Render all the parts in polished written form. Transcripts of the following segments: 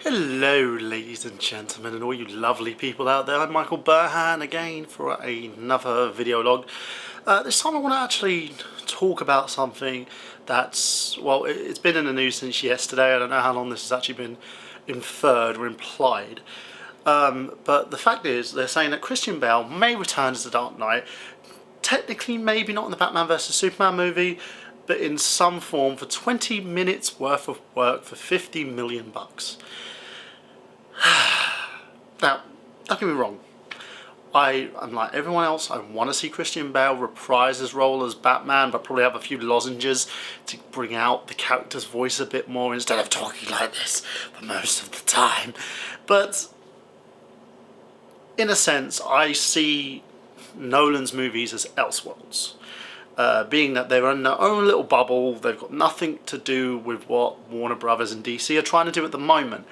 Hello ladies and gentlemen and all you lovely people out there. I'm Michael Burhan again for another video log. This time I want to actually talk about something that's, well, it's been in the news since yesterday. I don't know how long this has actually been inferred or implied. But the fact is, they're saying that Christian Bale may return as the Dark Knight. Technically maybe not in the Batman vs Superman movie, but in some form for 20 minutes worth of work for $50 million. Now, don't get me wrong, I'm like everyone else, I want to see Christian Bale reprise his role as Batman, but probably have a few lozenges to bring out the character's voice a bit more instead of talking like this for most of the time. But in a sense, I see Nolan's movies as Elseworlds. Being that they're in their own little bubble, they've got nothing to do with what Warner Brothers and DC are trying to do at the moment.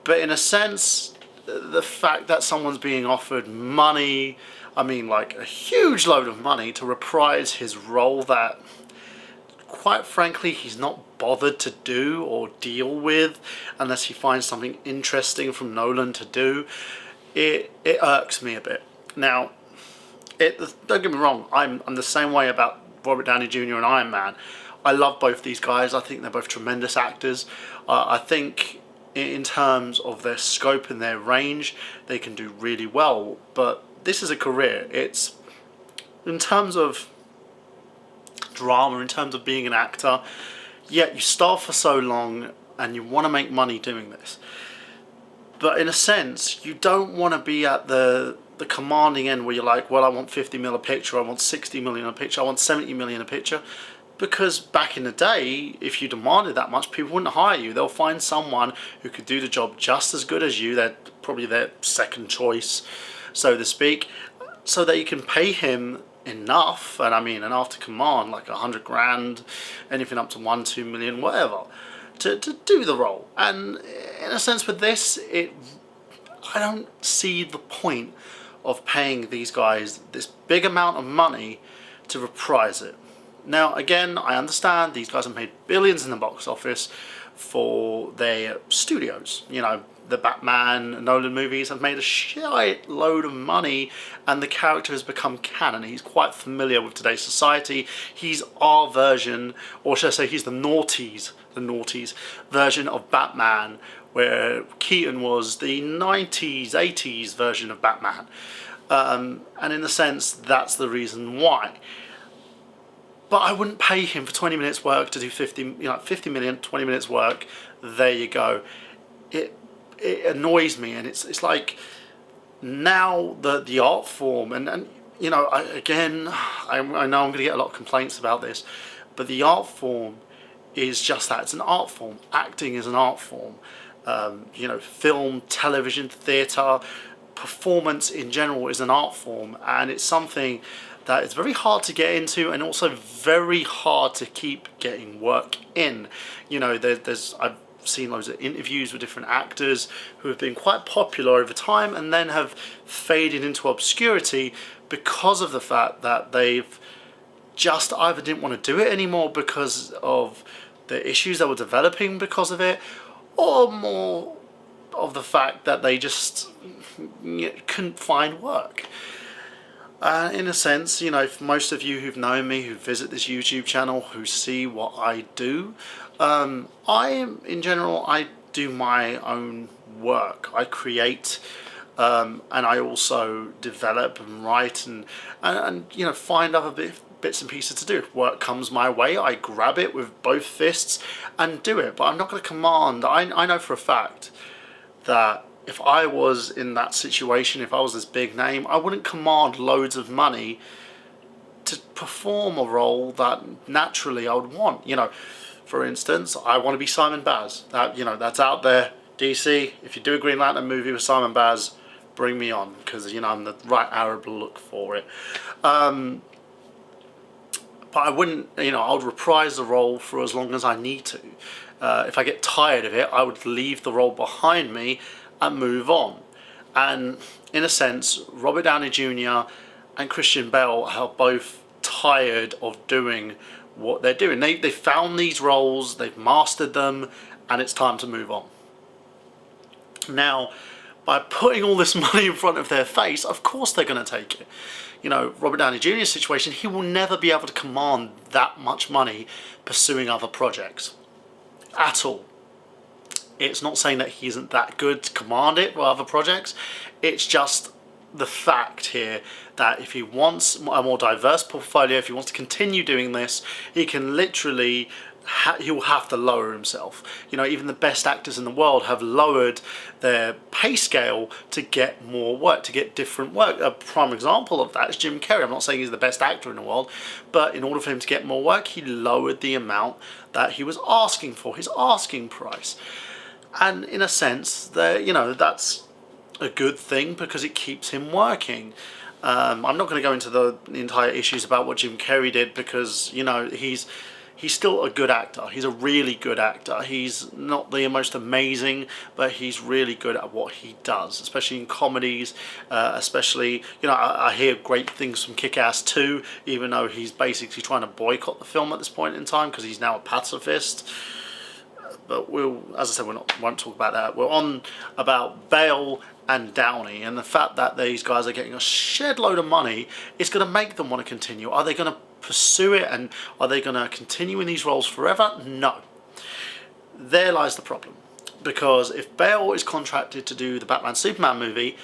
But in a sense, the fact that someone's being offered money, I mean like a huge load of money to reprise his role that, quite frankly, he's not bothered to do or deal with unless he finds something interesting from Nolan to do, it irks me a bit. Now, don't get me wrong, I'm the same way about Robert Downey Jr. and Iron Man. I love both these guys. I think they're both tremendous actors. I think in terms of their scope and their range, they can do really well. But this is a career. It's, in terms of drama, in terms of being an actor, yeah, you start for so long and you want to make money doing this. But in a sense, you don't want to be at the commanding end where you're like, well, I want 50 mil a picture, I want 60 million a picture, I want 70 million a picture. Because back in the day, if you demanded that much, people wouldn't hire you. They'll find someone who could do the job just as good as you. They're probably their second choice, so to speak, so that you can pay him enough, and I mean enough to command like 100 grand, anything up to 1-2 million, whatever, to do the role. And in a sense with this, I don't see the point of paying these guys this big amount of money to reprise it. Now again, I understand these guys have made billions in the box office for their studios. You know, the Batman, Nolan movies have made a shit load of money and the character has become canon. He's quite familiar with today's society. He's our version, or should I say he's the noughties version of Batman, where Keaton was the 90s, 80s version of Batman. And in a sense, that's the reason why. But I wouldn't pay him for 20 minutes work to do 50 million, 20 minutes work, there you go. It annoys me, and it's like, now the art form, and you know, I know I'm going to get a lot of complaints about this, but the art form is just that. It's an art form. Acting is an art form. You know, film, television, theatre, performance in general is an art form, and it's something that is very hard to get into, and also very hard to keep getting work in. You know, I've seen loads of interviews with different actors who have been quite popular over time and then have faded into obscurity because of the fact that they've just either didn't want to do it anymore because of the issues that were developing because of it, or more of the fact that they just couldn't find work. In a sense, you know, for most of you who've known me, who visit this YouTube channel, who see what I do, in general, I do my own work. I create, and I also develop and write and you know, find other bits and pieces to do. If work comes my way, I grab it with both fists and do it. But I'm not going to command. I know for a fact that if I was in that situation, if I was this big name, I wouldn't command loads of money to perform a role that naturally I would want. You know, for instance, I want to be Simon Baz. You know, that's out there. DC, if you do a Green Lantern movie with Simon Baz, bring me on, because, you know, I'm the right Arab look for it. But I wouldn't, you know, I would reprise the role for as long as I need to. If I get tired of it, I would leave the role behind me and move on. And in a sense, Robert Downey Jr. and Christian Bale are both tired of doing what they're doing. They found these roles, they've mastered them, and it's time to move on. Now, by putting all this money in front of their face, of course they're going to take it. You know, Robert Downey Jr.'s situation, he will never be able to command that much money pursuing other projects at all. It's not saying that he isn't that good to command it with other projects. It's just the fact here that if he wants a more diverse portfolio, if he wants to continue doing this, he can literally he will have to lower himself. You know, even the best actors in the world have lowered their pay scale to get more work, to get different work. A prime example of that is Jim Carrey. I'm not saying he's the best actor in the world, but in order for him to get more work, he lowered the amount that he was asking for, his asking price. And in a sense, you know, that's a good thing because it keeps him working. I'm not going to go into the entire issues about what Jim Carrey did because, you know, he's still a good actor. He's a really good actor. He's not the most amazing, but he's really good at what he does, especially in comedies, especially, you know, I hear great things from Kick-Ass 2, even though he's basically trying to boycott the film at this point in time because he's now a pacifist. But as I said, won't talk about that. We're on about Bale and Downey, and the fact that these guys are getting a shed load of money is going to make them want to continue. Are they going to pursue it, and are they going to continue in these roles forever? No. There lies the problem. Because if Bale is contracted to do the Batman Superman movie,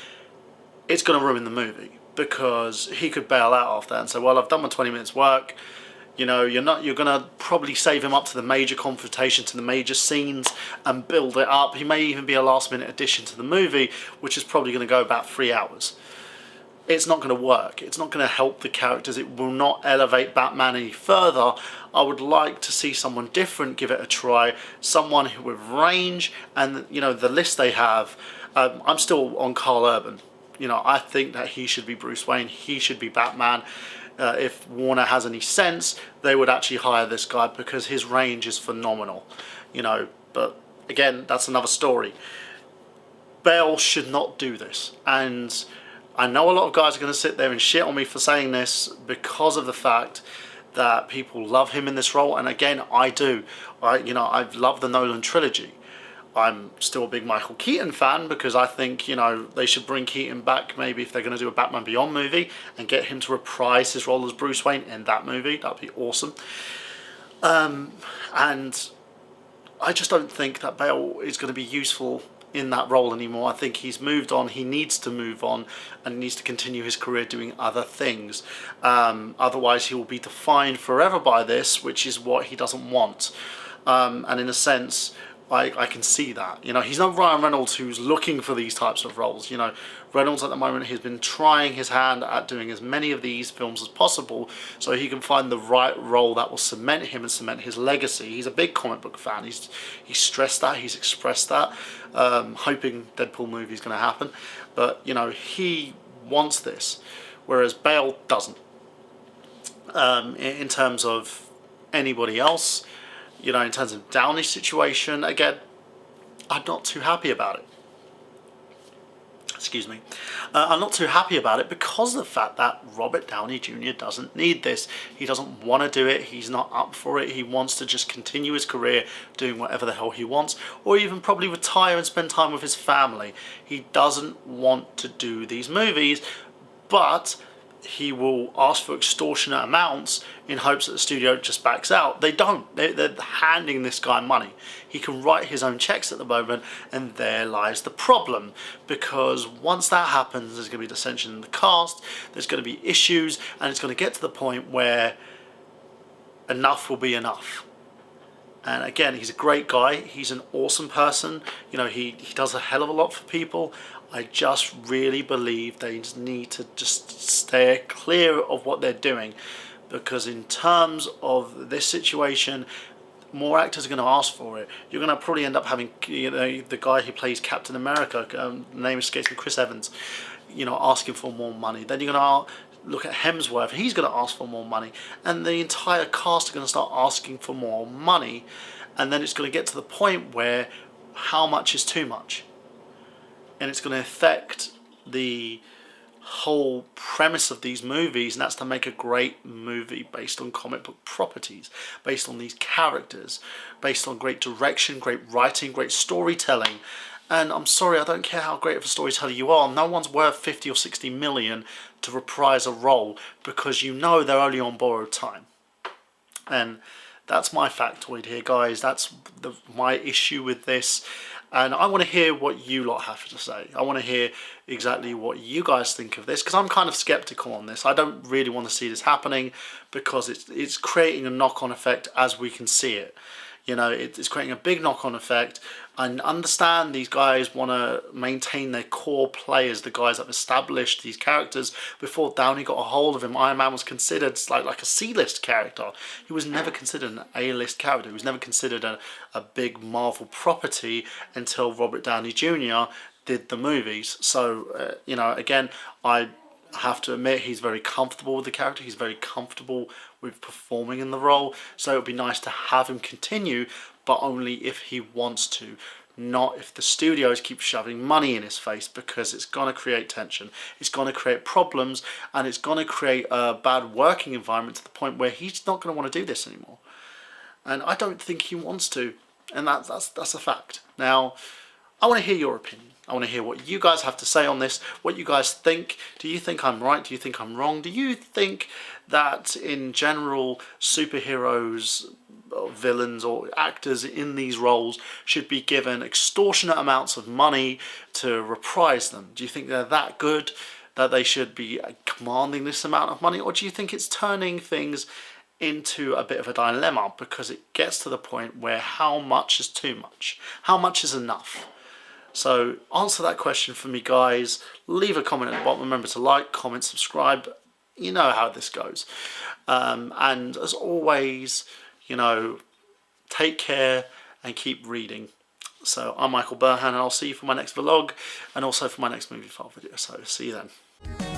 it's going to ruin the movie. Because he could bail out after that and say, well, I've done my 20 minutes work. You know, you're going to probably save him up to the major confrontation, to the major scenes, and build it up. He may even be a last-minute addition to the movie, which is probably going to go about 3 hours. It's not going to work. It's not going to help the characters. It will not elevate Batman any further. I would like to see someone different give it a try. Someone with range, and, you know, the list they have. I'm still on Carl Urban. You know, I think that he should be Bruce Wayne. He should be Batman. If Warner has any sense, they would actually hire this guy because his range is phenomenal, you know. But again, that's another story. Bale should not do this, and I know a lot of guys are going to sit there and shit on me for saying this because of the fact that people love him in this role, and again, I do. You know, I've loved the Nolan trilogy. I'm still a big Michael Keaton fan because I think, you know, they should bring Keaton back maybe if they're going to do a Batman Beyond movie and get him to reprise his role as Bruce Wayne in that movie. That'd be awesome. And I just don't think that Bale is going to be useful in that role anymore. I think he's moved on. He needs to move on and needs to continue his career doing other things. Otherwise, he will be defined forever by this, which is what he doesn't want. And in a sense, I can see that. You know, he's not Ryan Reynolds who's looking for these types of roles. You know, Reynolds at the moment has been trying his hand at doing as many of these films as possible so he can find the right role that will cement him and cement his legacy. He's a big comic book fan. He's stressed that. He's expressed that. Hoping Deadpool movie is going to happen. But, you know, he wants this, whereas Bale doesn't. In terms of anybody else, you know, in terms of Downey's situation, again, I'm not too happy about it. Excuse me. I'm not too happy about it because of the fact that Robert Downey Jr. doesn't need this. He doesn't want to do it. He's not up for it. He wants to just continue his career doing whatever the hell he wants, or even probably retire and spend time with his family. He doesn't want to do these movies, but he will ask for extortionate amounts in hopes that the studio just backs out. They don't. They're handing this guy money. He can write his own checks at the moment, and there lies the problem. Because once that happens, there's going to be dissension in the cast, there's going to be issues, and it's going to get to the point where enough will be enough. And again, he's a great guy. He's an awesome person. You know, he does a hell of a lot for people. I just really believe they just need to just stay clear of what they're doing, because in terms of this situation, more actors are going to ask for it. You're going to probably end up having, you know, the guy who plays Captain America, the name escapes me, Chris Evans, you know, asking for more money. Then you're going to look at Hemsworth, he's going to ask for more money, and the entire cast are going to start asking for more money, and then it's going to get to the point where how much is too much. And it's going to affect the whole premise of these movies, and that's to make a great movie based on comic book properties, based on these characters, based on great direction, great writing, great storytelling. And I'm sorry, I don't care how great of a storyteller you are, no one's worth 50 or 60 million to reprise a role, because you know they're only on borrowed time. And that's my factoid here, guys. That's my issue with this. And I want to hear what you lot have to say. I want to hear exactly what you guys think of this, because I'm kind of skeptical on this. I don't really want to see this happening, because it's creating a knock-on effect as we can see it. You know, it's creating a big knock-on effect. I understand these guys want to maintain their core players, the guys that have established these characters. Before Downey got a hold of him, Iron Man was considered like a C-list character. He was never considered an A-list character. He was never considered a big Marvel property until Robert Downey Jr. did the movies. So, you know, again, I have to admit he's very comfortable with the character. He's very comfortable with performing in the role. So it would be nice to have him continue, but only if he wants to, not if the studios keep shoving money in his face, because it's going to create tension, it's going to create problems, and it's going to create a bad working environment to the point where he's not going to want to do this anymore. And I don't think he wants to, and that's a fact. Now, I want to hear your opinion. I want to hear what you guys have to say on this, what you guys think. Do you think I'm right? Do you think I'm wrong? Do you think that in general superheroes, or villains or actors in these roles should be given extortionate amounts of money to reprise them? Do you think they're that good that they should be commanding this amount of money? Or do you think it's turning things into a bit of a dilemma, because it gets to the point where how much is too much? How much is enough? So answer that question for me, guys. Leave a comment at the bottom. Remember to like, comment, subscribe. You know how this goes. And as always, you know, take care and keep reading. So I'm Michael Burhan, and I'll see you for my next vlog, and also for my next movie file video. So see you then.